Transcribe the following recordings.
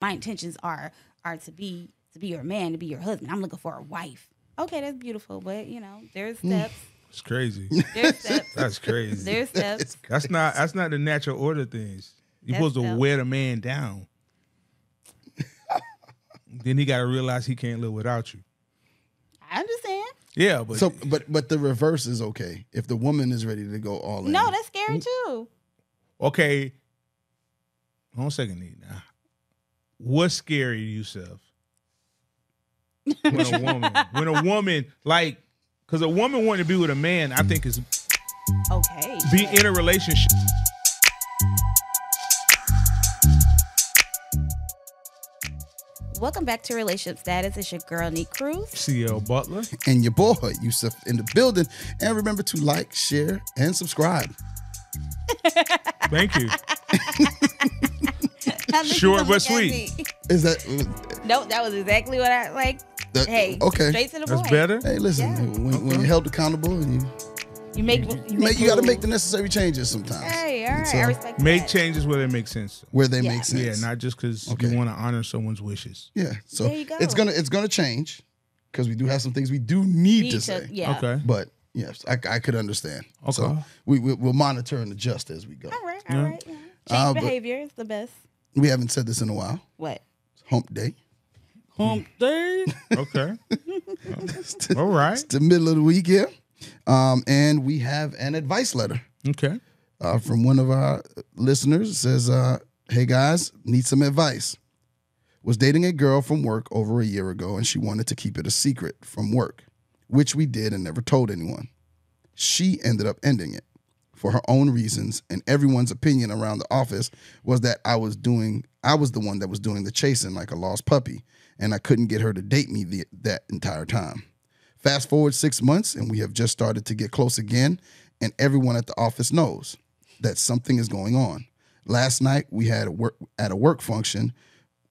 My intentions are to be your man, to be your husband. I'm looking for a wife. Okay, that's beautiful, but there's steps. It's crazy. There's steps. That's crazy. There's steps. That's not the natural order of things. You're That's supposed to steps. wear the man down. Then he got to realize he can't live without you. I understand. Yeah, but So, but the reverse is okay if the woman is ready to go all in. No, that's scary too. okay. Hold on a second, Nique. Now, what's scary, Yusuf? When a woman like, because a woman wanting to be with a man, I think is Okay. be in a relationship. Welcome back to Relationship Status. It's your girl, Nique Cruz. CL Butler. And your boy Yusuf in the building. And remember to like, share, and subscribe. Thank you. Now, this Short is but look at sweet. me. Is that Nope, that was exactly what I like. Hey, okay? straight to the That's point. better. Hey, listen. Yeah. When you're held accountable, and You make you got to moves. make the necessary changes sometimes. Hey, all right, So, I respect Make that. changes where they make sense. where they Yeah. make sense. Yeah, not just because Okay. you want to honor someone's wishes. Yeah. So There you go. it's gonna change because we do have some things we do need to say. Yeah. Okay. But yes, I could understand. Okay. So we'll monitor and adjust as we go. All right. Yeah. All right. Yeah. Change but- behavior is the best. We haven't said this in a while. What? It's hump day. Hump day. Okay. All right. It's the middle of the week here. And we have an advice letter Okay. from one of our listeners. It says, hey guys, need some advice. Was dating a girl from work over a year ago and she wanted to keep it a secret from work, which we did and never told anyone. She ended up ending it for her own reasons, and everyone's opinion around the office was that I was the one that was doing the chasing like a lost puppy, and I couldn't get her to date me that entire time. Fast forward 6 months, and we have just started to get close again, and everyone at the office knows that something is going on. Last night, we were at a work function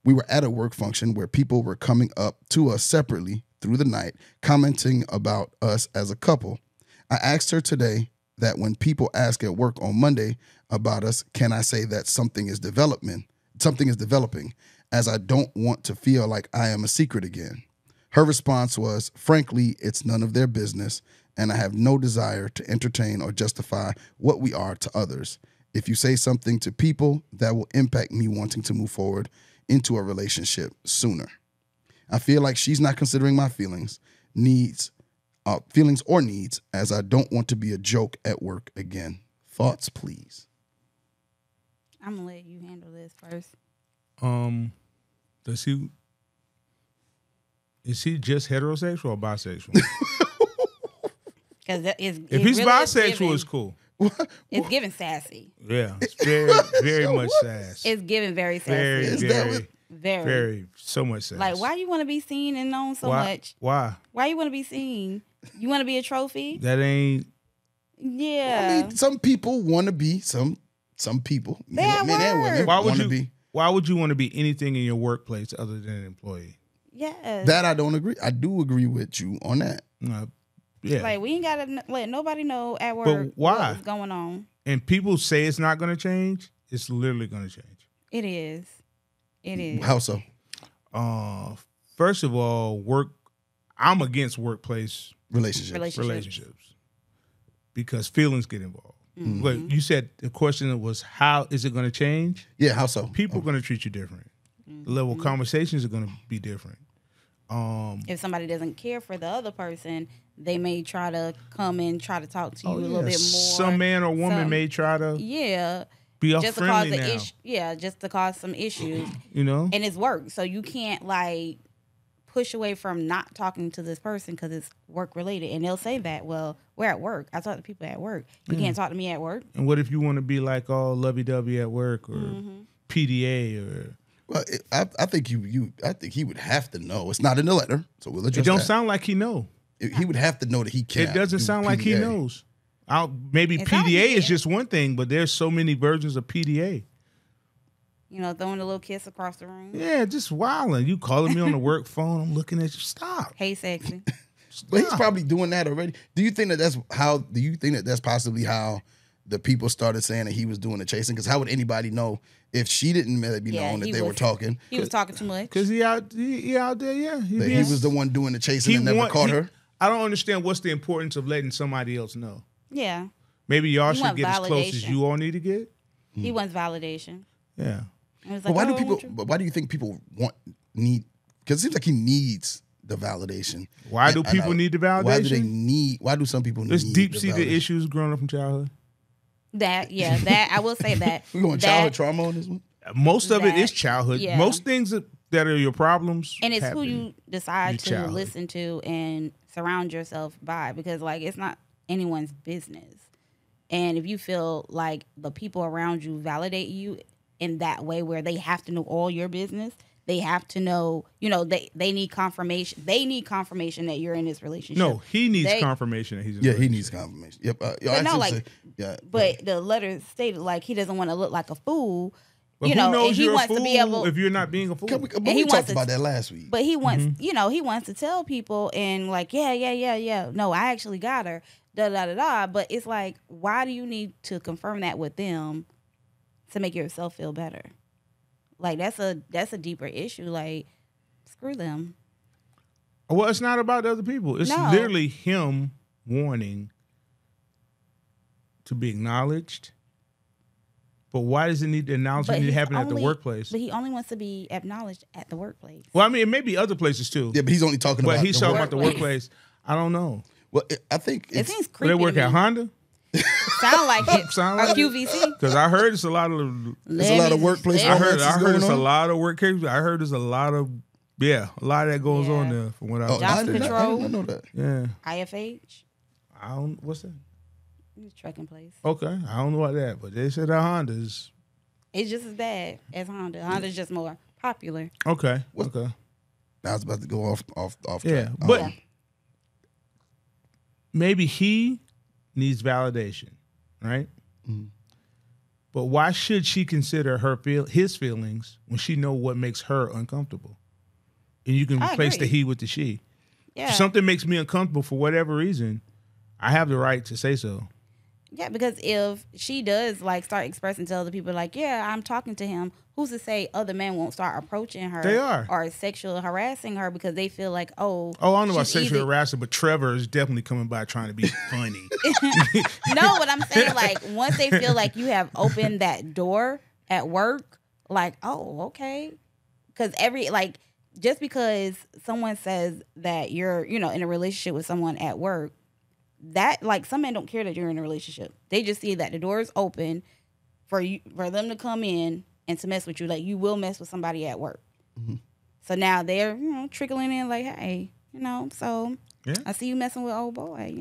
where people were coming up to us separately through the night, commenting about us as a couple. I asked her today that when people ask at work on Monday about us, can I say that something is developing, as I don't want to feel like I am a secret again. Her response was, frankly, it's none of their business, and I have no desire to entertain or justify what we are to others. If you say something to people, that will impact me wanting to move forward into a relationship sooner. I feel like she's not considering my feelings or needs, as I don't want to be a joke at work again. Thoughts, please. I'm gonna let you handle this first. Is he just heterosexual or bisexual? Because If he's bisexual, it's cool. It's giving sassy. Yeah, it's very, very much sass. It's giving very sassy. Very, Is that very, what- very, so much sass. Like, why you want to be seen and known so much? Why? Why you want to be seen? You want to be a trophy? That ain't. Yeah. I mean, some people want to be some people, men and women, Why would want to you? be. Why would you want to be anything in your workplace other than an employee? Yes. That I don't agree. I do agree with you on that. Yeah. Like, we ain't got to let nobody know at work But why? what's going on. And people say it's not going to change. It's literally going to change. It is. It is. How so? First of all, I'm against workplace Relationships. because feelings get involved. Mm-hmm. But you said the question was, how is it going to change? Yeah, how so? People are going to treat you different. The level of conversations are going to be different. If somebody doesn't care for the other person, they may try to come and try to talk to you a little bit more. Some man or woman may try to be all just to cause friendly now. just to cause some issues. You know? And it's work, so you can't like push away from not talking to this person because it's work related. And they'll say that, well, we're at work. I talk to people at work. You can't talk to me at work. And what if you want to be like all lovey-dovey at work or PDA or... Well, I think I think he would have to know. It's not in the letter, so we'll address It don't that. sound like he know. He would have to know that he can't. It doesn't do sound like he PDA. knows. Maybe It sounds PDA like is he- just one thing, but there's so many versions of PDA. You know, throwing a little kiss across the room. Yeah, just wilding. You calling me on the work phone. I'm looking at you. Stop. Hey, sexy. But he's probably doing that already. Do you think that that's possibly how the people started saying that he was doing the chasing? Because how would anybody know if she didn't maybe know that they were talking? He was talking too much. Because he out there, yeah. He was the one doing the chasing and never caught her? I don't understand what's the importance of letting somebody else know. Yeah. Maybe y'all should get as close as you all need to get. He wants validation. Yeah. Like, but why do you think people need? Because it seems like he needs the validation. Why do people need the validation? Why do some people need? There's deep-seated issues growing up from childhood. That I will say that. We going childhood trauma on this one? Most of it is childhood. Yeah. Most things that are your problems, and it's who you decide to listen to and surround yourself by, because like it's not anyone's business. And if you feel like the people around you validate you in that way where they have to know all your business, they have to know, they need confirmation. They need confirmation that you're in this relationship. No, he needs confirmation that he's in a relationship. He needs confirmation. Yep. But the letter stated like he doesn't want to look like a fool. But who knows he wants to be able, if you're not being a fool. We talked about that last week. But he wants, he wants to tell people and like, yeah. No, I actually got her. Da. But it's like, why do you need to confirm that with them to make yourself feel better? Like that's a deeper issue. Like, screw them. Well, it's not about the other people. It's literally him wanting to be acknowledged. But why does it need the acknowledgement need to happen at the workplace? But he only wants to be acknowledged at the worksource. Well, I mean, it may be other places too. Yeah, but he's only talking about. But he's talking about the workplace. I don't know. Well, I think it seems creepy. They work at Honda. Sound like it. Or QVC. Because I heard it's a lot of workplace. I heard it's a lot of work cases. I heard there's a lot of that goes on there from what I Job control. I know that. Yeah. IFH. What's that? It's a trucking place. Okay. I don't know about that, but they said that Honda's. It's just as bad as Honda. Honda's just more popular. Okay. Okay. I was about to go off track. Yeah. But maybe he needs validation, right? Mm-hmm. But why should she consider his feelings when she know what makes her uncomfortable? And you can replace the he with the she. Yeah. If something makes me uncomfortable for whatever reason, I have the right to say so. Yeah, because if she does like start expressing to other people like, yeah, I'm talking to him, who's to say other men won't start approaching her? They are. Or sexual harassing her because they feel like, I don't know about sexual harassing, but Trevor is definitely coming by trying to be funny. No, what I'm saying, like, once they feel like you have opened that door at work, like, okay. Because just because someone says that you're, in a relationship with someone at work, that like some men don't care that you're in a relationship. They just see that the door is open for them to come in and to mess with you. Like you will mess with somebody at work. Mm-hmm. So now they're trickling in like, hey, so I see you messing with old boy.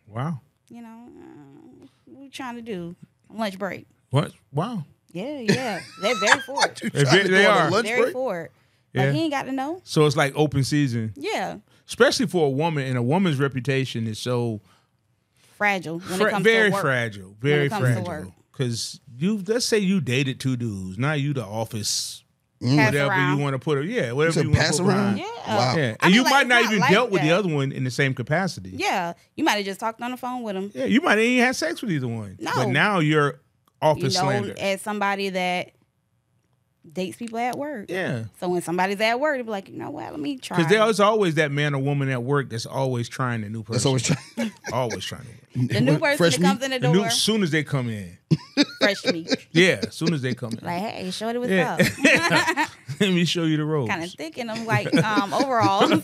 Wow. What you trying to do on lunch break? What? Wow. Yeah. They're very forward. They are very forward. Like he ain't got to know. So it's like open season. Yeah. Especially for a woman, and a woman's reputation is so fragile when it comes very to work. Fragile, very fragile. Because let's say you dated two dudes, now you the office, whatever you want to put her, whatever you want to put around. Yeah, wow. Yeah. And you might not even dealt with the other one in the same capacity. Yeah, you might have just talked on the phone with him. Yeah, you might have even had sex with either one. No, but now you're office slander as somebody that dates people at work. Yeah. So when somebody's at work, they'll be like, you know what, let me try. Because there's always that man or woman at work that's always trying the new person. That's always trying. Always trying to the new person that comes in the door. As soon as they come in. Fresh meat. Yeah, as soon as they come in. Like, hey, shorty, what's up? Let me show you the ropes. Kind of thick in them, like overalls.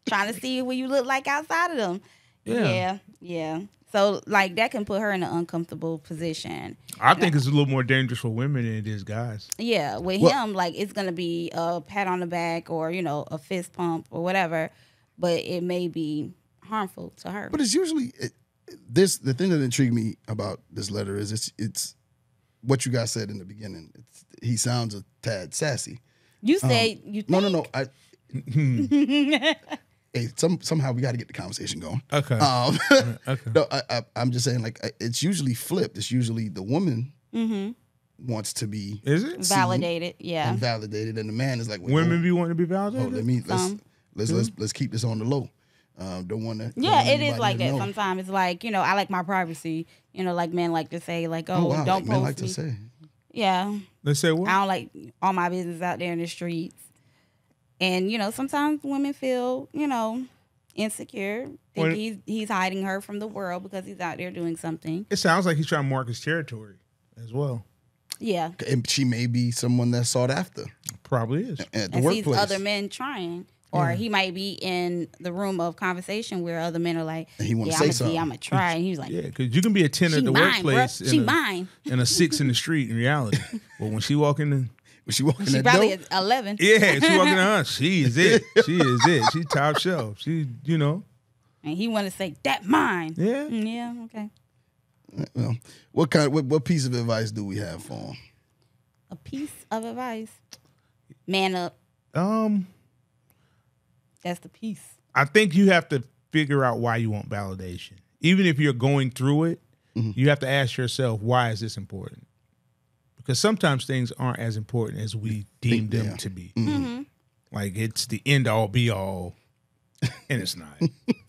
Trying to see what you look like outside of them. Yeah. So, like, that can put her in an uncomfortable position. I think it's a little more dangerous for women than it is guys. Yeah, with him, like, it's going to be a pat on the back or, a fist pump or whatever, but it may be harmful to her. But it's usually, the thing that intrigued me about this letter is it's what you guys said in the beginning. He sounds a tad sassy. You say you think? No. Hey, somehow we got to get the conversation going. Okay. Okay. No, I'm just saying, like, it's usually flipped. It's usually the woman wants to be validated, and validated, and the man is like, women be wanting to be validated. Let's keep this on the low. Don't want to. Yeah, it is like that. Sometimes it's like, I like my privacy. Like men like to say like, oh, wow, don't like men post like me. to say. Yeah. Let's say what? I don't like all my business out there in the streets. And, sometimes women feel, insecure. Think he's hiding her from the world because he's out there doing something. It sounds like he's trying to mark his territory as well. Yeah. And she may be someone that's sought after. Probably is. At the and workplace. sees other men trying. Or he might be in the room of conversation where other men are like, and he say something. I'm going to try. And he's like, yeah, because you can be a 10 at the workplace. And a 6 in the street in reality. But when she walk in the... She probably is 11. Yeah, she walking on. She is it. She is it. She top shelf. She, And he want to say, that mine. Yeah. Yeah, okay. Well, what piece of advice do we have for him? A piece of advice. Man up. That's the piece. I think you have to figure out why you want validation. Even if you're going through it, you have to ask yourself, why is this important? Because sometimes things aren't as important as we deem them to be. Mm-hmm. Like it's the end all be all, and it's not.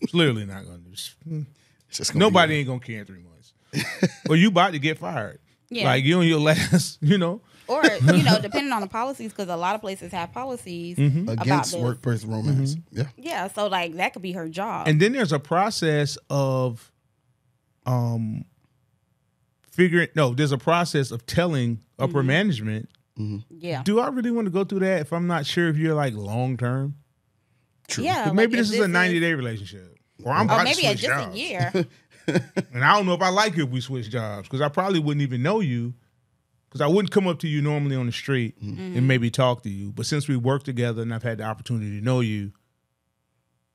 It's literally not going to. Nobody ain't going to care in 3 months. Or you about to get fired. Yeah. Like you on your last, Or, depending on the policies, because a lot of places have policies against workplace romance. Yeah. Yeah, so like that could be her job. And then there's a process of there's a process of telling upper management, yeah. do I really want to go through that if I'm not sure if you're like long term? True. Yeah. Maybe this is a 90-day relationship. Or I'm about to switch just jobs. a year. And I don't know if I like it if we switch jobs because I probably wouldn't even know you because I wouldn't come up to you normally on the street and maybe talk to you. But since we work together and I've had the opportunity to know you,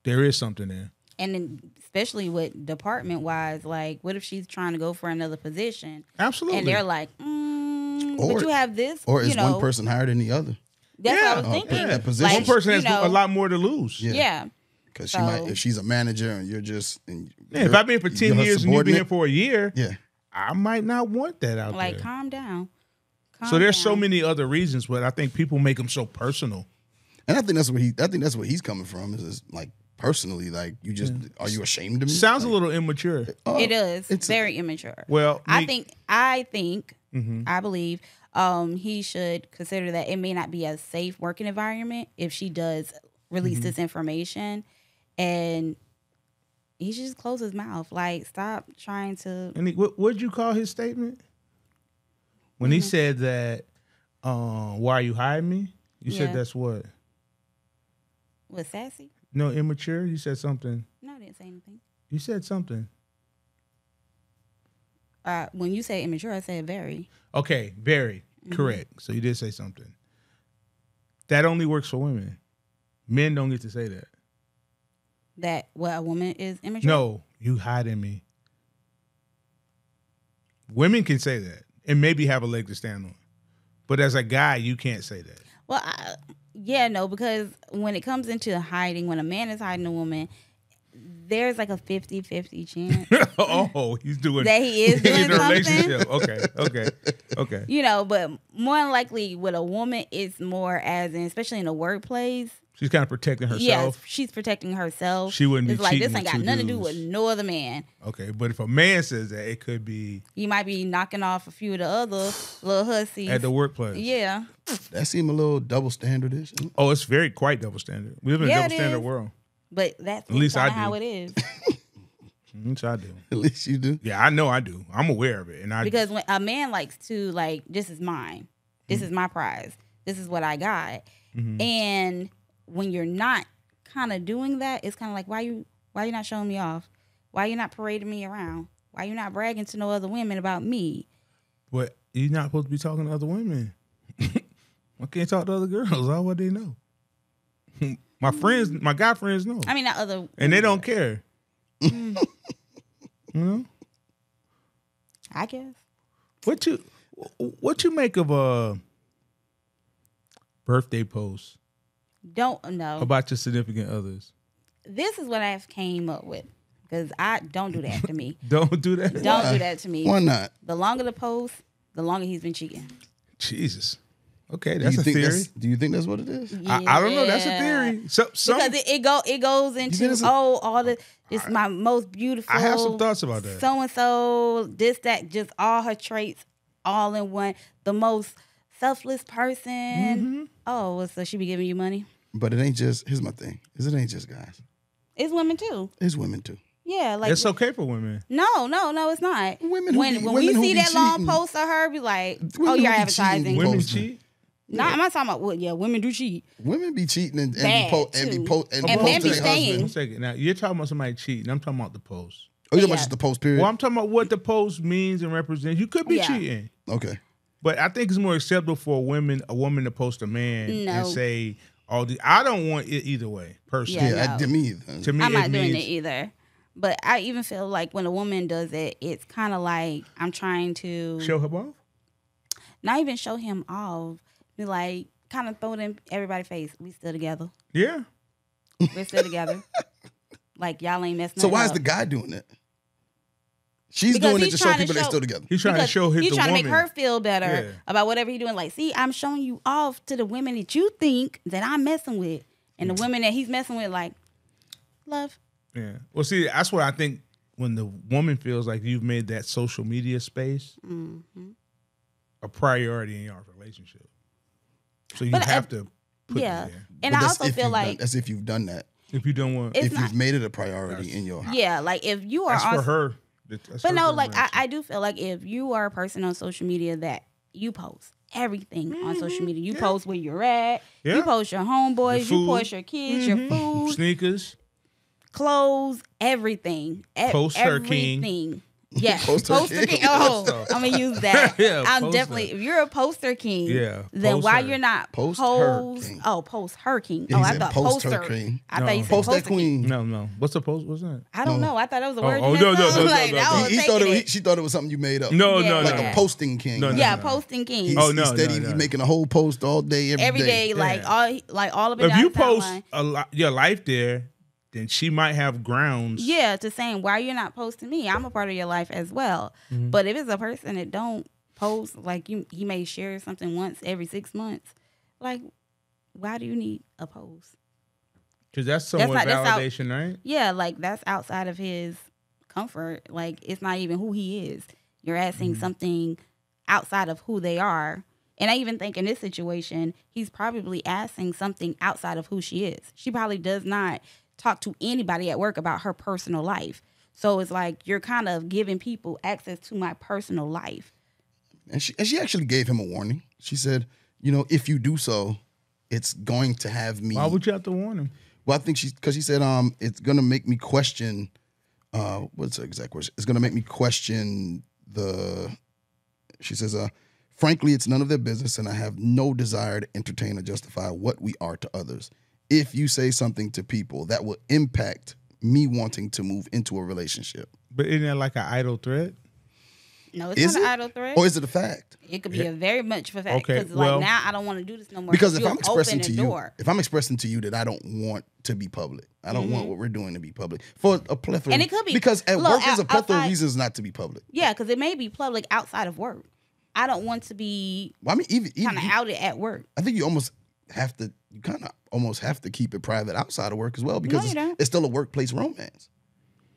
there is something there. And then especially with department wise, like what if she's trying to go for another position? Absolutely. And they're like, but you have this. Or is one person higher than the other? That's what I was thinking. That position. One person has a lot more to lose. Yeah. Because she might, if she's a manager and you're just... if I've been for 10 years and you've been here for a year, I might not want that out there. Like, calm down. So there's so many other reasons, but I think people make them so personal. And I think that's where he's coming from. Is like personally, like you just are you ashamed of me? Sounds a little immature. It is. It's very immature. Well, I believe he should consider that it may not be a safe working environment if she does release this information, and he should just close his mouth. Like, stop trying to. And what'd you call his statement? When he said that, why are you hiding me? You said that's what? Was sassy? No, immature? You said something. No, I didn't say anything. You said something. When you say immature, I said very. Okay, very. Correct. So you did say something. That only works for women. Men don't get to say that. That what a woman is immature? No, you hiding me. Women can say that and maybe have a leg to stand on. But as a guy, you can't say that. Well, because when it comes into hiding, when a man is hiding a woman, there's like a 50-50 chance. Oh, he's doing that he is doing in a something. Relationship. Okay. But more than likely with a woman, it's more as in, especially in the workplace. She's kind of protecting herself. Yes, she's protecting herself. She wouldn't be like, cheating this ain't got nothing to do with no other man. Okay, but if a man says that, it could be... You might be knocking off a few of the other little hussies. At the workplace. Yeah. That seem a little double standard-ish. Oh, it's quite double standard. We live in a double standard world. But that's at least how it is. At least I do. At least you do. Yeah, I know I do. I'm aware of it. Because when a man likes to, like, this is mine. This is my prize. This is what I got. And when you're not kind of doing that, it's kind of like, why you not showing me off? Why you not parading me around? Why you not bragging to no other women about me? But you're not supposed to be talking to other women. I can't talk to other girls. How would they know? My guy friends know. I mean, not other women. And they don't care. You know? I guess. What you make of a birthday post? Don't know. About your significant others. This is what I've came up with. Because don't do that to me. Don't do that? Don't do that to me. Why not? The longer the post, the longer he's been cheating. Jesus. Okay, that's a theory. Do you think that's what it is? I don't know. That's a theory. So because it goes into all the just my most beautiful. I have some thoughts about that. So and so, this that, just all her traits, all in one. The most selfless person. Mm-hmm. Oh, so she be giving you money? But it ain't just. Here's my thing. It ain't just guys. It's women too. It's women too. Yeah, like it's okay for women. No, it's not. Women when we see that long post of her, be like, "Oh, you're advertising." Women cheat. No, I'm not talking about. Well, yeah, women do cheat. Women be cheating and men be posting staying. Second. Now you're talking about somebody cheating. I'm talking about the post. Oh, you're talking about just the post period. Well, I'm talking about what the post means and represents. You could be cheating. Okay. But I think it's more acceptable for a woman to post a man and say all the. I don't want it either way, personally. Yeah, to me either. To me, I'm not doing it either. But I even feel like when a woman does it, it's kind of like I'm trying to show him off. Not even show him off. Be like, kind of throw it in everybody's face. We still together. Yeah, we're still together. Like y'all ain't messing. So why is the guy doing it? She's doing it to show people they're still together. He's trying to show his. He's trying to make her feel better about whatever he's doing. Like, see, I'm showing you off to the women that you think that I'm messing with, and the women that he's messing with, like, love. Yeah. Well, see, that's what I think. When the woman feels like you've made that social media space a priority in your relationship, so you have to put it there. And I also feel like that's if you've done that. If you don't want, if you've made it a priority in your like if you are for her. But no, like I do feel like if you are a person on social media that you post everything on social media, you post where you're at, you post your homeboys, you post your kids, your food, sneakers, clothes, everything, post everything. Her king. Yeah, poster king. Oh, I'm gonna use that. I'm definitely. If you're a poster king, then why you're not post her king? Oh, post her king. Yeah, I thought poster king. I thought you said post that queen. No. What's the post? What's that? I don't know. I thought that was a word. No. She thought it was something you made up. No, like a posting king. Posting king. He's making a whole post all day, every day. Like all of it. If you post your life there, then she might have grounds. Yeah, to saying why you're not posting me. I'm a part of your life as well. Mm-hmm. But if it's a person that don't post, like he may share something once every 6 months, like why do you need a post? Because that's somewhat validation, right? Yeah, like that's outside of his comfort. Like it's not even who he is. You're asking something outside of who they are. And I even think in this situation, he's probably asking something outside of who she is. She probably does not talk to anybody at work about her personal life. So it's like you're kind of giving people access to my personal life. And she actually gave him a warning. She said, if you do so, it's going to have me. Why would you have to warn him? Well, I think because she said it's going to make me question, what's the exact question? It's going to make me question she says, frankly, it's none of their business and I have no desire to entertain or justify what we are to others. If you say something to people that will impact me wanting to move into a relationship. But isn't that like an idle threat? No, it's not an idle threat. Or is it a fact? It could be a very much of a fact. Okay, because now I don't want to do this no more. Because if I'm expressing to you that I don't want to be public, I don't want what we're doing to be public for a plethora. And it could be because at work there's a plethora of reasons not to be public. Yeah, because it may be public outside of work. I don't want to be. Well, I mean, even kind of outed at work. I think you kind of almost have to keep it private outside of work as well because it's still a workplace romance.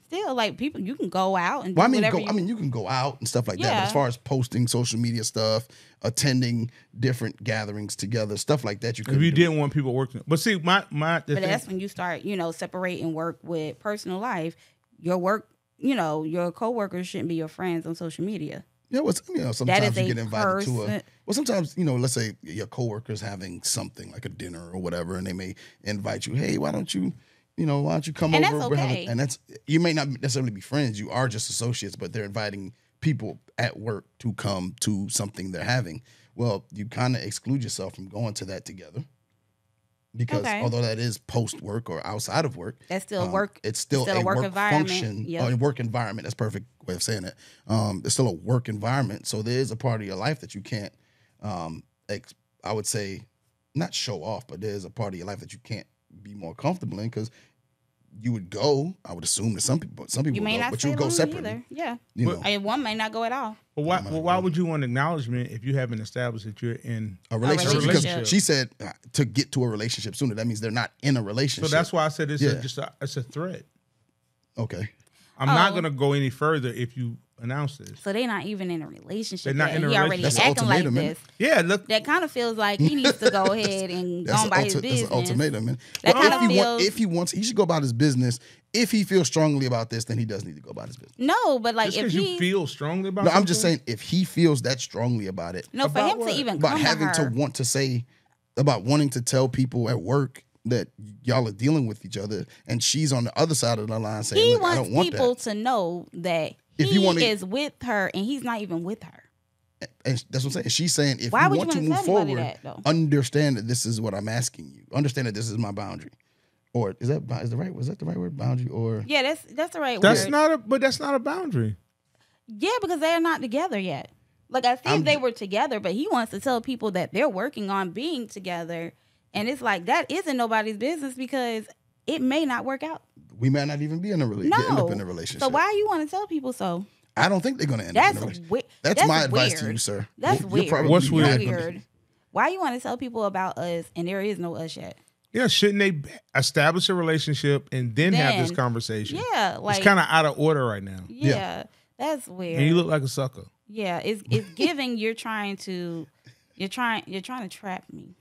Still, like people, you can go out and you can go out and stuff like that. But as far as posting social media stuff, attending different gatherings together, stuff like that, you could. If you didn't want people working, but see, but that's when you start, separating work with personal life. Your work, your coworkers shouldn't be your friends on social media. Yeah, sometimes you get invited to sometimes, let's say your coworker's having something like a dinner or whatever, and they may invite you, hey, why don't you come and over? That's okay. And that's, you may not necessarily be friends, you are just associates, but they're inviting people at work to come to something they're having. Well, you kind of exclude yourself from going to that together. Because although that is post work or outside of work, that's still work. It's still a work environment. Function. Yep. Or a work environment. That's a perfect way of saying it. It's still a work environment. So there is a part of your life that you can't, I would say, not show off, but there's a part of your life that you can't be more comfortable in because you would go. I would assume that some people You may would go, not but stay you would go long separately. either. Yeah. You know, And one may not go at all. But why would you want acknowledgement if you haven't established that you're in a relationship. relationship. Because she said to get to a relationship sooner. That means they're not in a relationship. So that's why I said it's a threat. Okay. I'm not going to go any further if you announce this. So they're not even in a relationship. They're not yet. in a He already relationship. acting That's like an this. Yeah, look. That kind of feels like he needs to go ahead and go on by his business. That's an ultimatum, man. That Well, kind of feels. if he wants, he should go about his business. If he feels strongly about this, then he does need to go about his business. No, but like Just if because he you feel strongly about No, something? I'm just saying if he feels that strongly about it, no for about him what? to even about come having to to her. want to say, about wanting to tell people at work that y'all are dealing with each other, and she's on the other side of the line saying, He "Look, I wants don't want people that." to know that If he you wanna- is with her and he's not even with her. And that's what I'm saying. She's saying if Why you would want you to wanna move tell anybody forward, that, though? understand that this is what I'm asking you. Understand that this is my boundary. Or is that the right? Was that the right word? Boundary or Yeah, that's the right That's word. that's not a boundary. Yeah, because they're not together yet. Like I think they were together, but he wants to tell people that they're working on being together, and it's like that isn't nobody's business because it may not work out. we might not even be in a No, end up in a relationship. So why you want to tell people so? I don't think they're going to end up in a That's relationship. weird. That's my advice to you, sir. That's You're weird. probably What's mad weird? at me. Why you want to tell people about us and there is no us yet? Yeah, shouldn't they establish a relationship and then have this Then- conversation? Yeah, like It's kind of out of order right now. yeah, that's weird. And you look like a sucker. Yeah, it's giving. You're trying to trap me.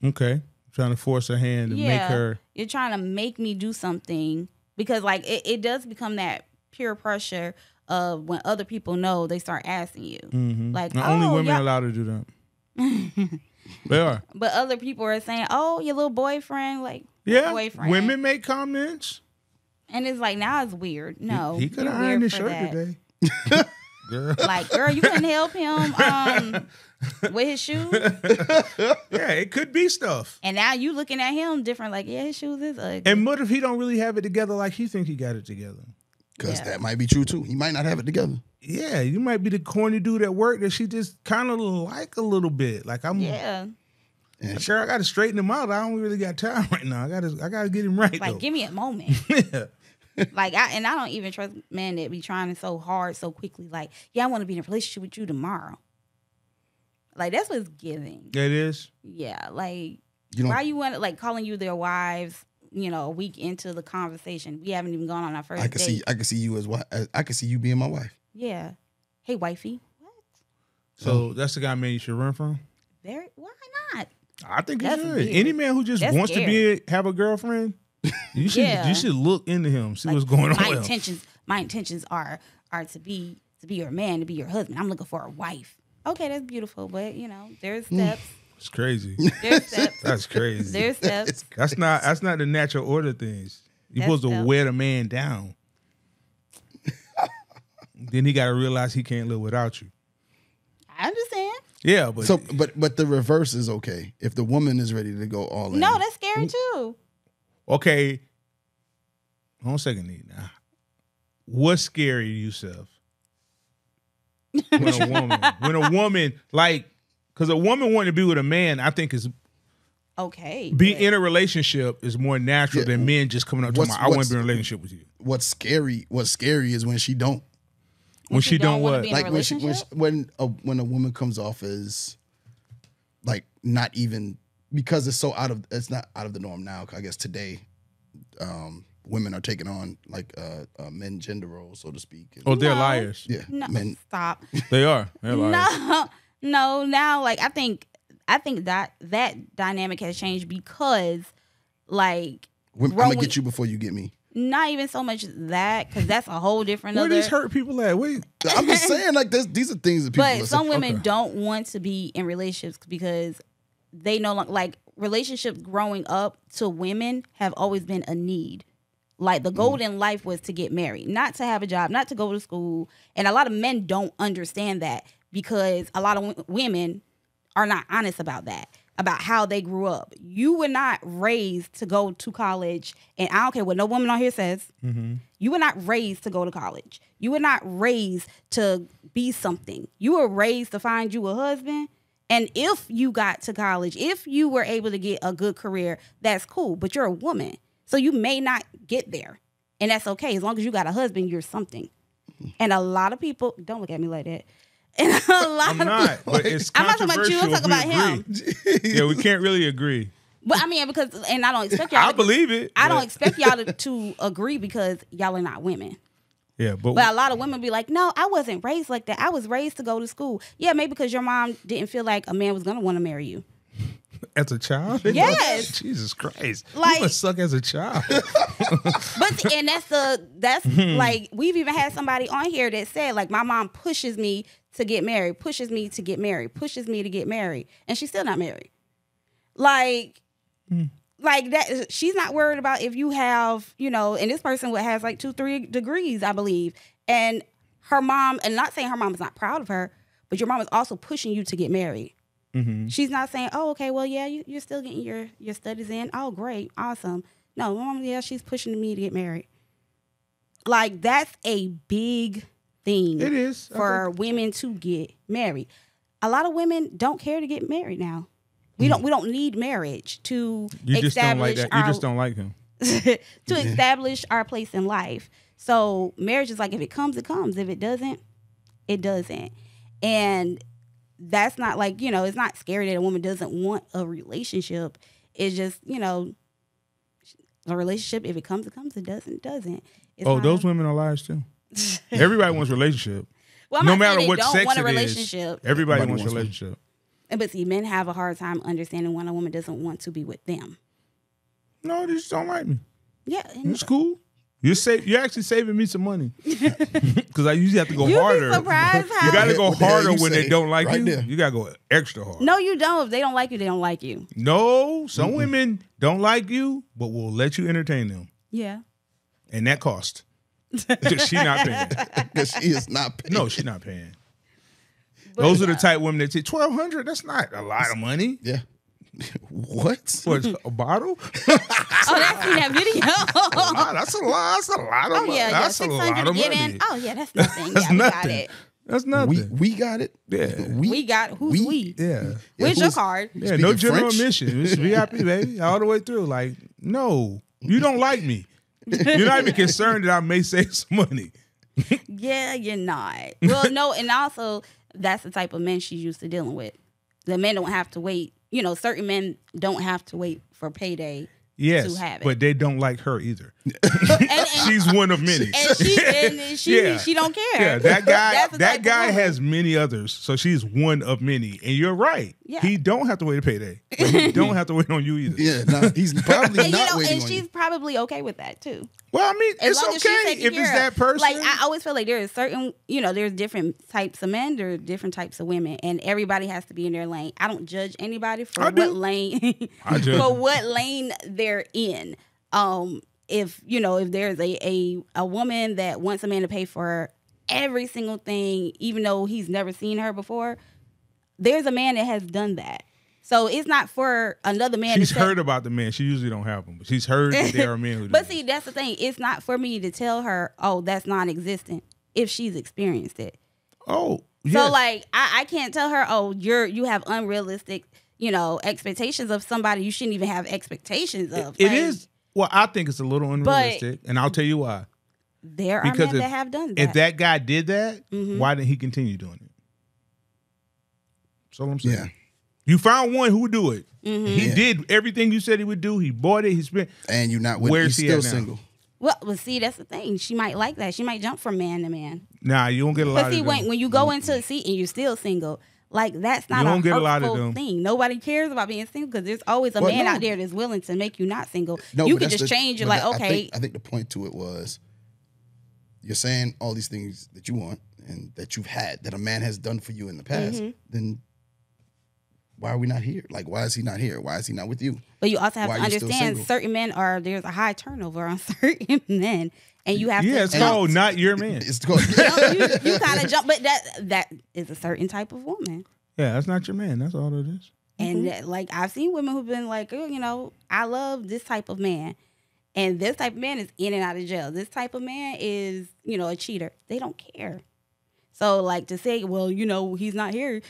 Okay. Trying to force her hand to make her. You're trying to make me do something because like it does become that peer pressure of when other people know they start asking you. Like Not only women y'all- are allowed to do that. They are. but other people are saying, "Oh, your little boyfriend," like Yeah. boyfriend. Women make comments. and it's like now it's weird. No, He could you're have weird ironed his for shirt that. today. Girl. Like, girl, you couldn't help him with his shoes, Yeah, it could be stuff. and now you looking at him different. Like, yeah, his shoes is ugly. And what if he don't really have it together like he think he got it together? Because Yeah. that might be true too. He might not have it together. Yeah, you might be the corny dude at work that she just kind of like a little bit. Like I'm, Yeah, And girl, I got to straighten him out. I don't really got time right now. I gotta get him right. like though. give me a moment. Yeah. Like I don't even trust men that be trying so hard so quickly. Like, yeah, I want to be in a relationship with you tomorrow. Like that's what's giving. It is. Yeah, like you know, why you want like calling you their wives? You know, a week into the conversation, we haven't even gone on our first I can date. see you as what I can see you being my wife. Yeah. Hey, wifey. What? So that's the guy man you should run from. Why not? I think you That's should. weird. Any man who just That's wants scary. to have a girlfriend, you should Yeah. you should look into him, see Like, what's going on. My with him. intentions are to be your man, to be your husband. I'm looking for a wife. Okay, that's beautiful, but you know, there's steps. It's crazy. There's steps. That's crazy. There's steps. That's not the natural order of things. You're That's supposed to dope. wear the man down. Then he got to realize he can't live without you. I understand. Yeah, but So, but the reverse is okay. If the woman is ready to go all in. No, that's scary too. okay. Hold on a second, Nique. Now, what's scary, Yusuf? When a woman like, because a woman wanting to be with a man, I think is Okay. be but- in a relationship is more natural Yeah. than men just coming up to me. I want to be in a relationship with you. What's scary is when she don't. When she don't wanna what? be in a Like relationship? when a woman comes off as like not even because it's not out of the norm now. I guess today, women are taking on like men gender roles, so to speak. Oh, they're No. liars. Yeah, No, men. stop. They are. They're liars. No. Now, like I think that dynamic has changed because, like, I'm gonna growing- get you before you get me. not even so much that because that's a whole different. Where other, these hurt people at? Wait. I'm just saying, like these are things that people. But some women okay. don't want to be in relationships because they no longer like relationships. Growing up to women have always been a need. Like the goal in life was to get married, not to have a job, not to go to school. And a lot of men don't understand that because a lot of women are not honest about that, about how they grew up. You were not raised to go to college. And I don't care what no woman on here says. You were not raised to go to college. You were not raised to be something. You were raised to find you a husband. And if you got to college, if you were able to get a good career, that's cool. But you're a woman. So you may not get there. And that's okay. As long as you got a husband, you're something. And a lot of people, don't look at me like that. And a lot I'm of not, people, but it's I'm not talking about you, I'm controversial talking about if we him. Yeah, we can't really agree. But I mean, because, and I don't expect y'all I believe it. I but- don't expect y'all to agree because y'all are not women. Yeah, but But a lot of women be like, no, I wasn't raised like that. I was raised to go to school. Yeah, maybe because your mom didn't feel like a man was going to want to marry you. as a child? Yes. Jesus Christ. Like- You must suck as a child. But and that's like, we've even had somebody on here that said, like, my mom pushes me to get married, pushes me to get married, pushes me to get married, and she's still not married. Like that, she's not worried about if you have, you know, and this person has like 2-3 degrees, I believe, and her mom, and not saying her mom is not proud of her, but your mom is also pushing you to get married. Mm-hmm. She's not saying, oh, okay, well, yeah, you're still getting your studies in. Oh, great, awesome. No, mom, yeah, she's pushing me to get married. Like, that's a big thing. It is. For women to get married. A lot of women don't care to get married now. We don't need marriage to You just don't like establish that. You just don't like him. to establish our place in life. So marriage is like, if it comes, it comes. If it doesn't, it doesn't. And that's not like, you know, it's not scary that a woman doesn't want a relationship. It's just, you know, a relationship, if it comes, it comes. It doesn't, it doesn't. It's not Those women are liars too. Everybody wants a relationship. well, I'm No not matter saying what they don't sex want a it is, relationship. everybody Everybody wants a wants one. relationship. But see, men have a hard time understanding when a woman doesn't want to be with them. No, they just don't like me. Yeah. And It's cool. You're actually saving me some money because I usually have to go you'd harder. be surprised how. You got to go What the hell harder you when they say? don't like Right you. there. You got to go extra hard. No, you don't. If they don't like you, they don't like you. No, some women don't like you, but will let you entertain them, Yeah. and that cost. She not paying. Because she is not paying. No, she's not paying. But Those are the yeah. type of women that say $1,200. That's not a lot of money Yeah. What? for a bottle. Oh, that's in that video. Wow, that's a lot. That's a lot of Oh money. yeah, That's a 600 lot to of get money. in. Oh yeah, that's nothing. That's Yeah, we got nothing. it. That's nothing. We got it. Yeah. We got who's we? Yeah. Where's your who's- card? Yeah, Speaking no general French? admission. It's VIP, baby, all the way through. Like, no, you don't like me. You're not even concerned that I may save some money. Yeah, you're not. Well, no, and also that's the type of men she's used to dealing with. The men don't have to wait. You know, certain men don't have to wait for payday Yes, to have it. but they don't like her either. and She's one of many. and she Yeah. she don't care. Yeah, that guy. That's the type That of guy woman. has many others, so she's one of many. And you're right. Yeah. He don't have to wait a payday. But he don't have to wait on you either. Yeah, no, he's probably And, you not know, waiting and on she's you. probably okay with that too. Well, I mean, As it's long as she's okay taken if it's care that of. person. Like, I always feel like there is certain, you know, there's different types of men, there are different types of women, and everybody has to be in their lane. I don't judge anybody for I do. what lane I judge for them. what lane they're in. If you know, if there's a woman that wants a man to pay for every single thing, even though he's never seen her before, there's a man that has done that. So it's not for another man. She's to say, heard about the men. She usually don't have them, but she's heard that there are men who do. But that. see, that's the thing. It's not for me to tell her, oh, that's non-existent if she's experienced it. Oh, yes. So like, I can't tell her, oh, you have unrealistic, you know, expectations of somebody you shouldn't even have expectations of. It Like, is. Well, I think it's a little unrealistic, and I'll tell you why. There are Because men that have done that. If that guy did that, Mhm. why didn't he continue doing it? That's all I'm saying. Yeah. You found one who would do it. Mm-hmm. He Yeah. did everything you said he would do. He bought it. He spent. And you're not with Where's you're he at still now? single. well, see, that's the thing. She might like that. She might jump from man to man. Nah, you don't get a lot But see, of them. when you go into a seat and you're still single, like that's not You a don't get a lot of hurtful them. thing. Nobody cares about being single because there's always a Well, man no. out there that's willing to make you not single. No, You but can that's just the- change. You're but like, okay, I think the point to it was you're saying all these things that you want and that you've had that a man has done for you in the past. Mm-hmm. Then why are we not here? Like, why is he not here? Why is he not with you? but you also have Why to are you still understand single? certain men there's a high turnover on certain men, and you have Yeah, to it's jump. called not your man. It's called you kind of jump, but that is a certain type of woman. Yeah, that's not your man. That's all it is. And like I've seen women who've been like, oh, you know, I love this type of man. And this type of man is in and out of jail. This type of man is, you know, a cheater. They don't care. So like to say, well, you know, he's not here.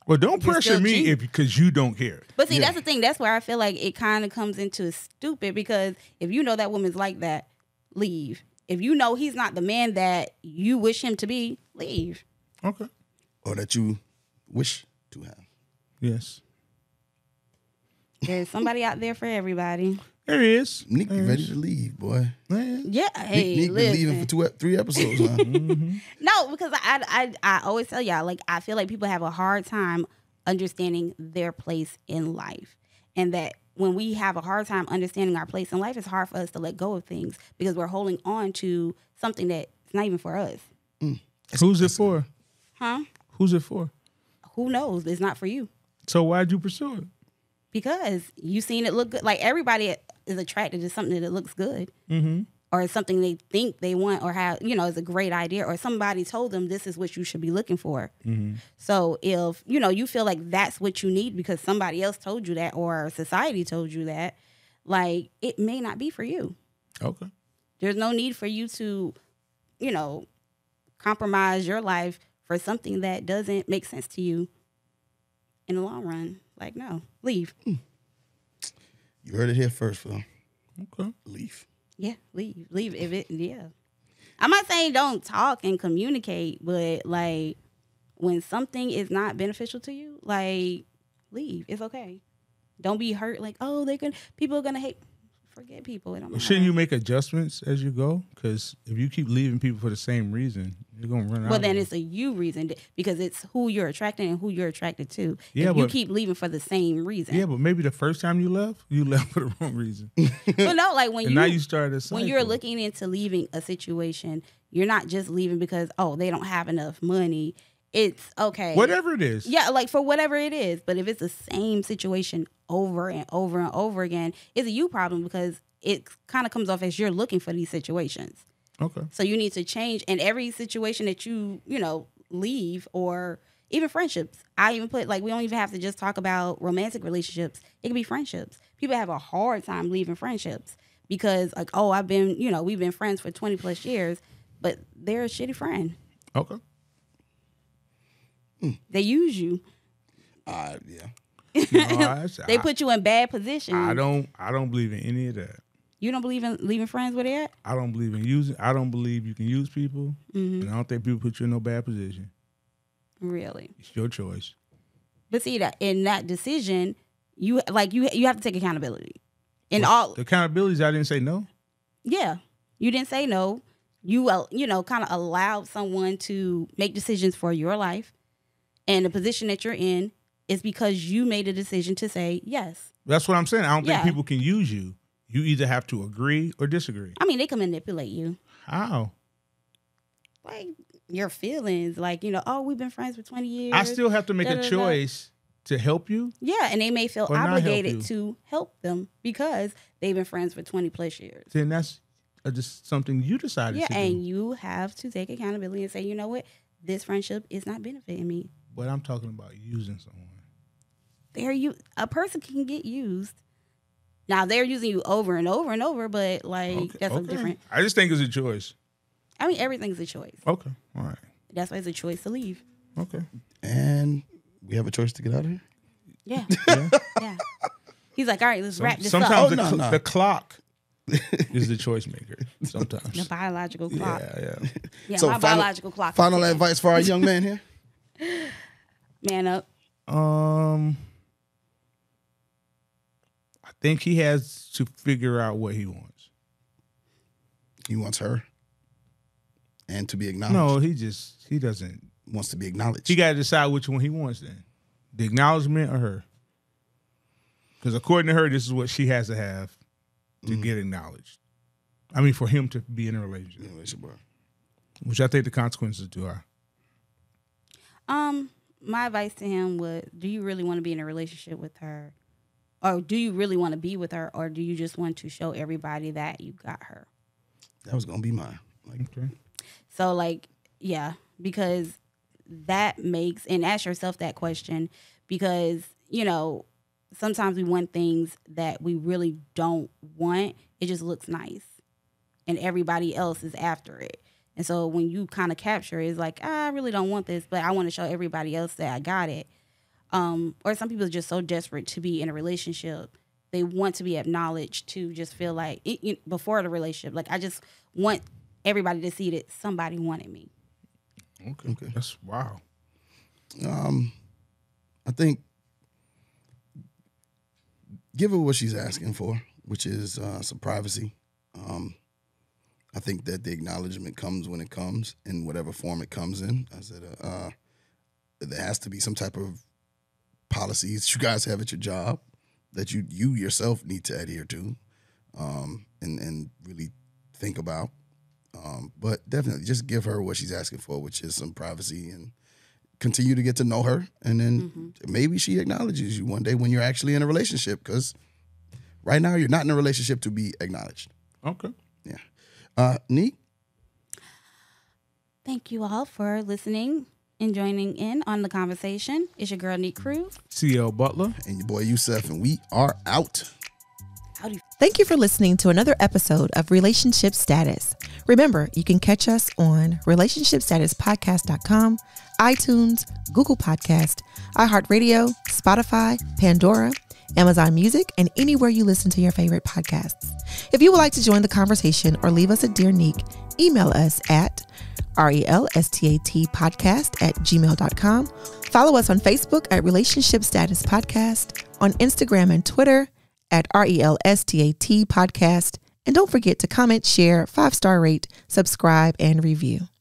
Well, don't You're pressure still me cheating. because you don't care. But see, Yeah. that's the thing. That's where I feel like it kind of comes into stupid, because if you know that woman's like that, leave. If you know he's not the man that you wish him to be, leave. Okay. Or that you wish to have. Yes. There's somebody out there for everybody. There he is. Nick be ready to leave, boy. Man. Yeah, hey, Nick been leaving listen. for 3 episodes, huh? No, because I always tell y'all, like, I feel like people have a hard time understanding their place in life. And that when we have a hard time understanding our place in life, it's hard for us to let go of things because we're holding on to something that's not even for us. Who's it for? Huh? Who's it for? Who knows? It's not for you. So why'd you pursue it? Because you seen it look good. Like, everybody is attracted to something that looks good. Mm-hmm. Or it's something they think they want, or have, is a great idea, or somebody told them this is what you should be looking for. Mm-hmm. So if, you feel like that's what you need because somebody else told you that, or society told you that, like, it may not be for you. Okay. There's no need for you to, compromise your life for something that doesn't make sense to you in the long run. Like, no, leave. You heard it here first, Phil. Okay. Leave. Yeah, leave. Leave if it, yeah. I'm not saying don't talk and communicate, but like when something is not beneficial to you, like leave. It's okay. Don't be hurt like, oh, people are gonna hate. Forget people. It don't matter. Shouldn't you make adjustments as you go? Because if you keep leaving people for the same reason, you're gonna run out. Well, then of it's a you reason because it's who you're attracting and who you're attracted to. Yeah, if you but- keep leaving for the same reason. Yeah, but maybe the first time you left for the wrong reason. But no, like when And now you started a cycle. when you're looking into leaving a situation, you're not just leaving because, oh, they don't have enough money. It's okay. Whatever it is. Yeah, like for whatever it is. But if it's the same situation over and over and over again, it's a you problem because it kind of comes off as you're looking for these situations. Okay. So you need to change. And every situation that you leave, or even friendships. I even put, like, we don't even have to just talk about romantic relationships. It can be friendships. People have a hard time leaving friendships because, like, oh, we've been friends for 20 plus years, but they're a shitty friend. Okay. They use you. Yeah. No, They put you in bad positions. I don't believe in any of that. You don't believe in leaving friends where they at? I don't believe in using. I don't believe you can use people, and I don't think people put you in no bad position. Really? It's your choice. But see, that in that decision, you have to take accountability. In The all, accountabilities, I didn't say no. yeah, you didn't say no. You kind of allowed someone to make decisions for your life, and the position that you're in is because you made a decision to say yes. That's what I'm saying. I don't think Yeah. people can use you. You either have to agree or disagree. I mean, they can manipulate you, How? like your feelings, like oh, we've been friends for 20 years. I still have to make a Da-da-da. choice to help you. Yeah, and they may feel Or not help obligated you. to help them because they've been friends for 20 plus years. Then that's just something you decided Yeah, to and do. you have to take accountability and say, you know what, this friendship is not benefiting me. But I'm talking about using someone. A person can get used. Now they're using you over and over and over, but that's a different. I just think it's a choice. I mean, everything's a choice. Okay. All right. That's why it's a choice to leave. Okay. And we have a choice to get out of here? Yeah, Yeah. yeah. He's like, all right, let's wrap this Sometimes up. Oh, no. the clock is the choice maker. The Sometimes. biological clock. Yeah. Yeah, So my biological clock. Final is ticking. advice for our young man here? Man up. I think he has to figure out what he wants. He wants her and to be acknowledged. No, he doesn't. Wants to be acknowledged. He got to decide which one he wants then. The acknowledgement or her. Because according to her, this is what she has to have to get acknowledged. I mean, for him to be in a relationship. Which I think the consequences do are. My advice to him was, do you really want to be in a relationship with her? Or do you really want to be with her? Or do you just want to show everybody that you got her? That was going to be mine. Okay. So, yeah, because that makes, and ask yourself that question, because, sometimes we want things that we really don't want. It just looks nice. And everybody else is after it. And so when you kind of capture it, it's like, I really don't want this, but I want to show everybody else that I got it. or some people are just so desperate to be in a relationship. They want to be acknowledged to just feel like before the relationship. Like, I just want everybody to see that somebody wanted me. Okay. That's wow. I think give her what she's asking for, which is some privacy. I think that the acknowledgement comes when it comes, in whatever form it comes in. I said there has to be some type of policies you guys have at your job that you yourself need to adhere to, and really think about. But definitely just give her what she's asking for, which is some privacy, and continue to get to know her. And then maybe she acknowledges you one day when you're actually in a relationship, because right now you're not in a relationship to be acknowledged. Okay. Yeah. Nique? Thank you all for listening and joining in on the conversation. It's your girl, Nique Cruz. CL Butler. And your boy, Yusuf, and we are out. Thank you for listening to another episode of Relationship Status. Remember, you can catch us on relationshipstatuspodcast.com, iTunes, Google Podcast, iHeartRadio, Spotify, Pandora, Amazon Music, and anywhere you listen to your favorite podcasts. If you would like to join the conversation or leave us a Dear Nique, email us at relstatpodcast@gmail.com. Follow us on Facebook at Relationship Status Podcast, on Instagram and Twitter at RELSTAT Podcast. And don't forget to comment, share, 5-star rate, subscribe, and review.